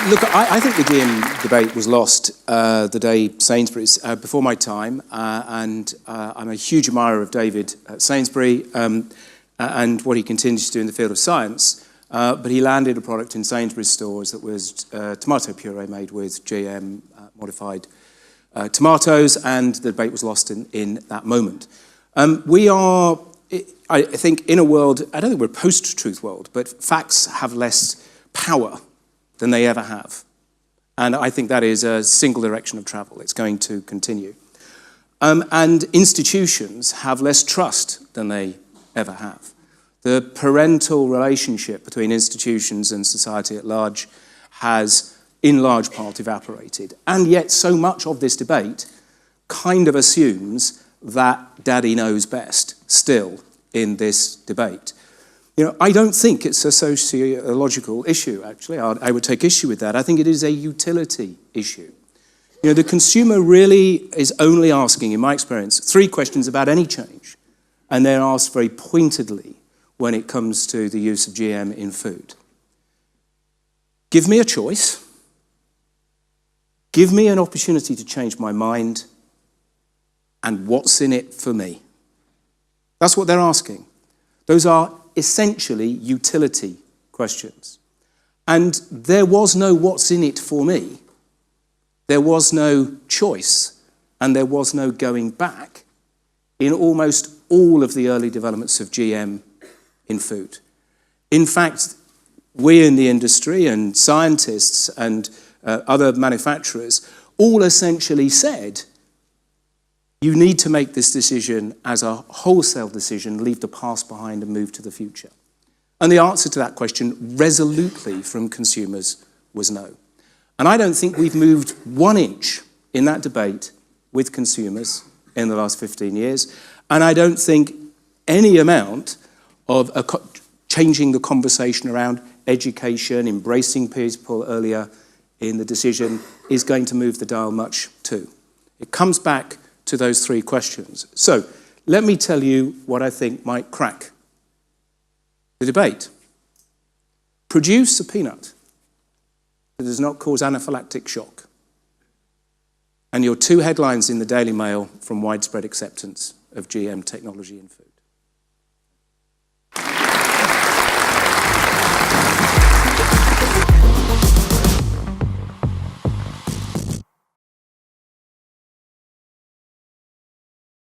Look, I think the GM debate was lost the day Sainsbury's, before my time, and I'm a huge admirer of David at Sainsbury and what he continues to do in the field of science, but he landed a product in Sainsbury's stores that was tomato puree made with GM modified tomatoes, and the debate was lost in that moment. We are, I think, in a world, I don't think we're a post-truth world, but facts have less power than they ever have. And I think that is a single direction of travel. It's going to continue. And institutions have less trust than they ever have. The parental relationship between institutions and society at large has, in large part, evaporated. And yet so much of this debate kind of assumes that daddy knows best still in this debate. You know, I don't think it's a sociological issue, actually. I would take issue with that. I think it is a utility issue. You know, the consumer really is only asking, in my experience, 3 questions about any change, and they're asked very pointedly when it comes to the use of GM in food. Give me a choice. Give me an opportunity to change my mind, and what's in it for me? That's what they're asking. Those are essentially utility questions. And there was no what's in it for me. There was no choice, and there was no going back in almost all of the early developments of GM in food. In fact, we in the industry and scientists and other manufacturers all essentially said, you need to make this decision as a wholesale decision, leave the past behind and move to the future. And the answer to that question resolutely from consumers was no. And I don't think we've moved 1 inch in that debate with consumers in the last 15 years. And I don't think any amount of changing the conversation around education, embracing people earlier in the decision is going to move the dial much too. It comes back to those 3 questions. So let me tell you what I think might crack the debate. Produce a peanut that does not cause anaphylactic shock. And your 2 headlines in the Daily Mail from widespread acceptance of GM technology in food.